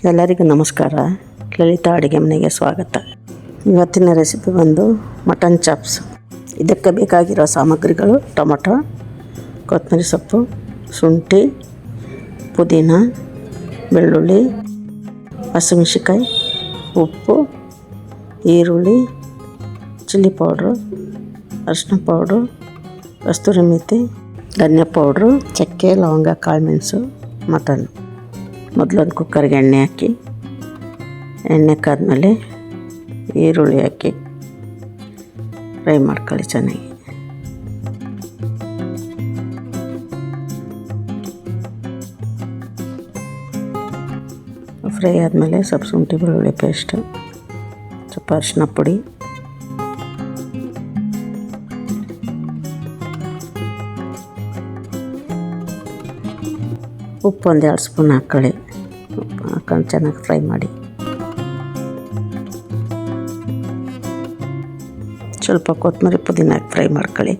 ಎಲ್ಲರಿಗೂ ನಮಸ್ಕಾರ. ಲಲಿತಾ ಅಡುಗೆ ಮನೆಗೆ ಸ್ವಾಗತ. ಇವತ್ತಿನ ರೆಸಿಪಿ ಬಂದು ಮಟನ್ ಚಾಪ್ಸ್. ಇದಕ್ಕೆ ಬೇಕಾಗಿರೋ ಸಾಮಗ್ರಿಗಳು: ಟೊಮೊಟೊ, ಕೊತ್ತಂಬರಿ ಸೊಪ್ಪು, ಶುಂಠಿ, ಪುದೀನ, ಬೆಳ್ಳುಳ್ಳಿ, ಹಸಿಮೆಣಸಿನ್ಕಾಯಿ, ಉಪ್ಪು, ಈರುಳ್ಳಿ, ಚಿಲ್ಲಿ ಪೌಡ್ರು, ಅರಿಶಿನ ಪೌಡ್ರು, ಕಸ್ತೂರಿ ಮೇಥಿ, ಧನಿಯಾ ಪೌಡ್ರು, ಚಕ್ಕೆ, ಲವಂಗ, ಕಾಳು ಮೆಣಸು, ಮಟನ್. ಮೊದಲೊಂದು ಕುಕ್ಕರ್ಗೆ ಎಣ್ಣೆ ಹಾಕಿ, ಎಣ್ಣೆ ಕಾದ್ಮೇಲೆ ಈರುಳ್ಳಿ ಹಾಕಿ ಫ್ರೈ ಮಾಡ್ಕೊಳ್ಳಿ ಚೆನ್ನಾಗಿ. ಫ್ರೈ ಆದಮೇಲೆ ಸ್ವಲ್ಪ ಶುಂಠಿ ಬೆಳ್ಳುಳ್ಳಿ ಪೇಸ್ಟ್, ಸ್ವಲ್ಪ ಅರಿಶಿನ ಪುಡಿ, ಉಪ್ಪು ಒಂದು 2 ಸ್ಪೂನ್ ಹಾಕ್ಕೊಳ್ಳಿ. ಉಪ್ಪು ಹಾಕೊಂಡು ಚೆನ್ನಾಗಿ ಫ್ರೈ ಮಾಡಿ. ಸ್ವಲ್ಪ ಕೊತ್ತಂಬರಿ ಪುದೀನ ಹಾಕಿ ಫ್ರೈ ಮಾಡ್ಕೊಳ್ಳಿ.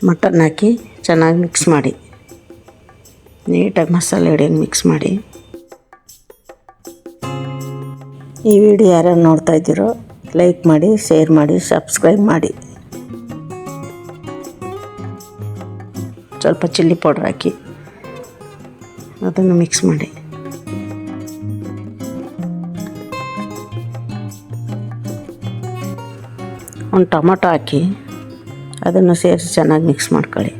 ಮಟನ್ ಹಾಕಿ ಚೆನ್ನಾಗಿ ಮಿಕ್ಸ್ ಮಾಡಿ, ನೀಟಾಗಿ ಮಸಾಲೆ ಹಿಡಿಯಂಗೆ ಮಿಕ್ಸ್ ಮಾಡಿ. ಈ ವಿಡಿಯೋ ಯಾರ್ಯಾರು ನೋಡ್ತಾ ಇದ್ದೀರೋ ಲೈಕ್ ಮಾಡಿ, ಶೇರ್ ಮಾಡಿ, ಸಬ್ಸ್ಕ್ರೈಬ್ ಮಾಡಿ. ಸ್ವಲ್ಪ ಚಿಲ್ಲಿ ಪೌಡ್ರ್ ಹಾಕಿ ಅದನ್ನು ಮಿಕ್ಸ್ ಮಾಡಿ. ಒಂದು ಟೊಮೊಟೊ ಹಾಕಿ ಅದನ್ನು ಸೇರಿಸಿ ಚೆನ್ನಾಗಿ ಮಿಕ್ಸ್ ಮಾಡ್ಕೊಳ್ಳಿ.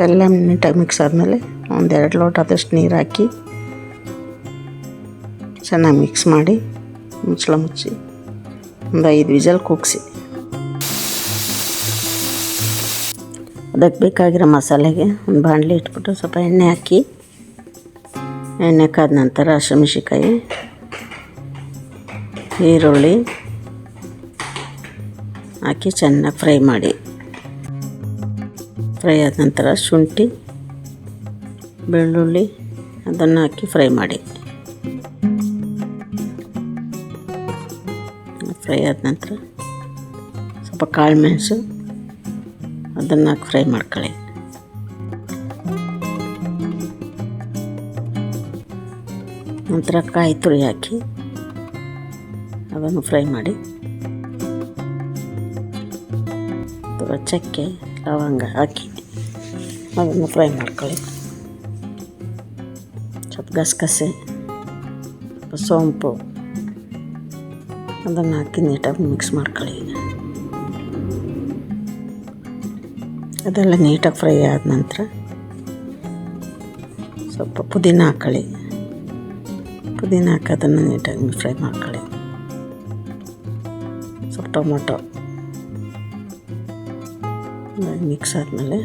ಎಲ್ಲ ನೀಟಾಗಿ ಮಿಕ್ಸ್ ಆದಮೇಲೆ 1-2 ಲೋಟದಷ್ಟು ನೀರು ಹಾಕಿ ಚೆನ್ನಾಗಿ ಮಿಕ್ಸ್ ಮಾಡಿ, ಮುಚ್ಚಳ ಮುಚ್ಚಿ ಒಂದು 5 ವಿಜಲ್ ಕೂಗಿಸಿ. ಅದಕ್ಕೆ ಬೇಕಾಗಿರೋ ಮಸಾಲೆಗೆ ಒಂದು ಬಾಣಲಿ ಇಟ್ಬಿಟ್ಟು ಸ್ವಲ್ಪ ಎಣ್ಣೆ ಹಾಕಿ, ಎಣ್ಣೆ ಕಾದ ನಂತರ ಹಸಿಮೆಣಸಿನ್ಕಾಯಿ, ಈರುಳ್ಳಿ ಹಾಕಿ ಚೆನ್ನಾಗಿ ಫ್ರೈ ಮಾಡಿ. ಫ್ರೈ ಆದ ನಂತರ ಶುಂಠಿ, ಬೆಳ್ಳುಳ್ಳಿ ಅದನ್ನು ಹಾಕಿ ಫ್ರೈ ಮಾಡಿ. ಫ್ರೈ ಆದ ನಂತರ ಸ್ವಲ್ಪ ಕಾಳು ಮೆಣಸು ಅದನ್ನು ಹಾಕಿ ಫ್ರೈ ಮಾಡ್ಕೊಳ್ಳಿ. ನಂತರ ಕಾಯಿ ತುರಿ ಹಾಕಿ ಅದನ್ನು ಫ್ರೈ ಮಾಡಿ. ಚಕ್ಕೆ, ಲವಂಗ ಹಾಕಿ ಅದನ್ನು ಫ್ರೈ ಮಾಡ್ಕೊಳ್ಳಿ. ಸ್ವಲ್ಪ ಗಸಗಸೆ, ಸೋಂಪು ಅದನ್ನು ಹಾಕಿ ನೀಟಾಗಿ ಮಿಕ್ಸ್ ಮಾಡ್ಕೊಳ್ಳಿ. ಅದೆಲ್ಲ ನೀಟಾಗಿ ಫ್ರೈ ಆದ ನಂತರ ಸ್ವಲ್ಪ ಪುದೀನ ಹಾಕ್ಕೊಳ್ಳಿ. ಪುದೀನ ಹಾಕಿ ಅದನ್ನು ನೀಟಾಗಿ ಫ್ರೈ ಮಾಡ್ಕೊಳ್ಳಿ. ಸ್ವಲ್ಪ ಟೊಮೊಟೊ ಮಿಕ್ಸ್ ಆದಮೇಲೆ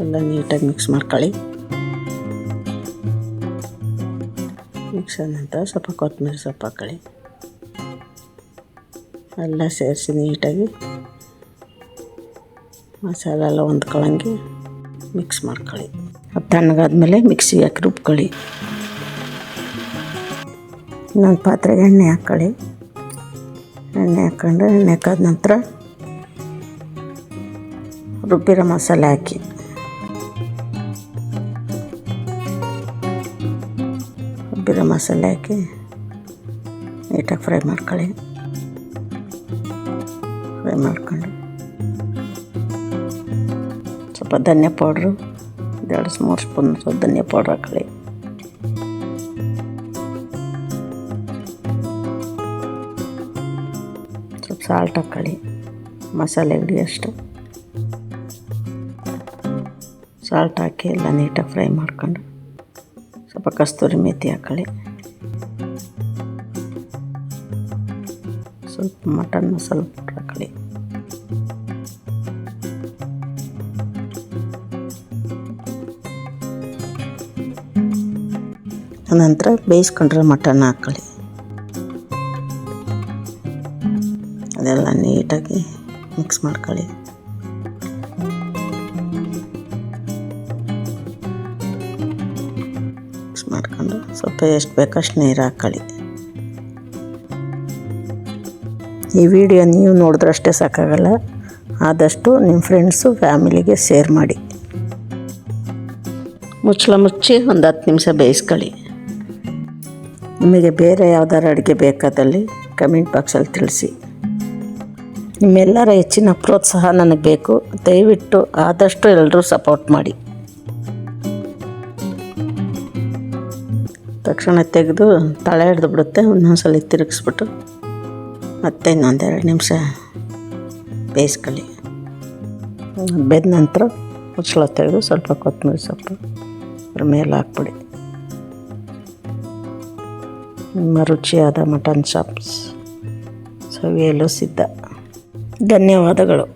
ಎಲ್ಲ ನೀಟಾಗಿ ಮಿಕ್ಸ್ ಮಾಡ್ಕೊಳ್ಳಿ. ಮಿಕ್ಸ್ ಆದ ನಂತರ ಸ್ವಲ್ಪ ಕೊತ್ತಂಬರಿ ಸೊಪ್ಪು ಹಾಕ್ಕೊಳ್ಳಿ. ಎಲ್ಲ ಸೇರಿಸಿ ನೀಟಾಗಿ ಮಸಾಲೆ ಎಲ್ಲ ಹೊಂದ್ಕೊಳ್ಳಂಗೆ ಮಿಕ್ಸ್ ಮಾಡ್ಕೊಳ್ಳಿ. ಅದು ತಣ್ಣಗಾದ್ಮೇಲೆ ಮಿಕ್ಸಿಗೆ ಹಾಕಿ ರುಬ್ಕೊಳ್ಳಿ. ಇನ್ನೊಂದು ಪಾತ್ರೆಗೆ ಎಣ್ಣೆ ಹಾಕ್ಕೊಳ್ಳಿ. ಎಣ್ಣೆ ಹಾಕ್ಕೊಂಡು ಎಣ್ಣೆ ಹಾಕಾದ ನಂತರ ರುಬ್ಬಿರೋ ಮಸಾಲೆ ಹಾಕಿ. ರುಬ್ಬಿರೋ ಮಸಾಲೆ ಹಾಕಿ ನೀಟಾಗಿ ಫ್ರೈ ಮಾಡ್ಕೊಳ್ಳಿ. ಫ್ರೈ ಮಾಡ್ಕೊಂಡು ಸ್ವಲ್ಪ ಧನಿಯಾ ಪೌಡ್ರು 2-3 ಸ್ಪೂನ್ ಧನಿಯಾ ಪೌಡ್ರ್ ಹಾಕೊಳ್ಳಿ. ಸ್ವಲ್ಪ ಸಾಲ್ಟ್ ಹಾಕ್ಕೊಳ್ಳಿ, ಮಸಾಲೆ ಹಿಡಿಯೋಷ್ಟು ಸಾಲ್ಟ್ ಹಾಕಿ ಎಲ್ಲ ನೀಟಾಗಿ ಫ್ರೈ ಮಾಡ್ಕೊಂಡು ಸ್ವಲ್ಪ ಕಸ್ತೂರಿ ಮೇಥಿ ಹಾಕ್ಕೊಳ್ಳಿ. ಸ್ವಲ್ಪ ಮಟನ್ ಮಸಾಲೆ ಪೌಡ್ರ್ ಹಾಕ್ಕೊಳ್ಳಿ. ನಂತರ ಬೇಯಿಸ್ಕೊಂಡ್ರೆ ಮಟನ್ ಹಾಕ್ಕೊಳ್ಳಿ. ಅದೆಲ್ಲ ನೀಟಾಗಿ ಮಿಕ್ಸ್ ಮಾಡ್ಕೊಳ್ಳಿ. ಮಿಕ್ಸ್ ಮಾಡ್ಕೊಂಡು ಸ್ವಲ್ಪ ಎಷ್ಟು ಬೇಕಷ್ಟು ನೀರು ಹಾಕ್ಕೊಳ್ಳಿ. ಈ ವಿಡಿಯೋ ನೀವು ನೋಡಿದ್ರಷ್ಟೇ ಸಾಕಾಗಲ್ಲ, ಆದಷ್ಟು ನಿಮ್ಮ ಫ್ರೆಂಡ್ಸು ಫ್ಯಾಮಿಲಿಗೆ ಶೇರ್ ಮಾಡಿ. ಮುಚ್ಚಳ ಮುಚ್ಚಿ ಒಂದು 10 ನಿಮಿಷ ಬೇಯಿಸ್ಕೊಳ್ಳಿ. ನಿಮಗೆ ಬೇರೆ ಯಾವ್ದಾರು ಅಡುಗೆ ಬೇಕಾದಲ್ಲಿ ಕಮೆಂಟ್ ಬಾಕ್ಸಲ್ಲಿ ತಿಳಿಸಿ. ನಿಮ್ಮೆಲ್ಲರ ಹೆಚ್ಚಿನ ಪ್ರೋತ್ಸಾಹ ನನಗೆ ಬೇಕು. ದಯವಿಟ್ಟು ಆದಷ್ಟು ಎಲ್ಲರೂ ಸಪೋರ್ಟ್ ಮಾಡಿ. ತಕ್ಷಣ ತೆಗೆದು ತಳ ಹಿಡ್ದು ಬಿಡುತ್ತೆ. ಒಂದೊಂದ್ಸಲ ತಿರುಗಿಸ್ಬಿಟ್ಟು ಮತ್ತೆ ಇನ್ನೊಂದೆರಡು ನಿಮಿಷ ಬೇಯಿಸ್ಕೊಳ್ಳಿ. ಬೆಂದ ನಂತರ ಮುಚ್ಚಳ ತೆಗೆದು ಸ್ವಲ್ಪ ಕೊತ್ತಂಬರಿ ಸೊಪ್ಪು ಅದ್ರ ಮೇಲೆ ಹಾಕ್ಬಿಡಿ. ನಿಮ್ಮ ರುಚಿಯಾದ ಮಟನ್ ಚಾಪ್ಸ್ ಸವಿಯಲು ಸಿದ್ಧ. ಧನ್ಯವಾದಗಳು.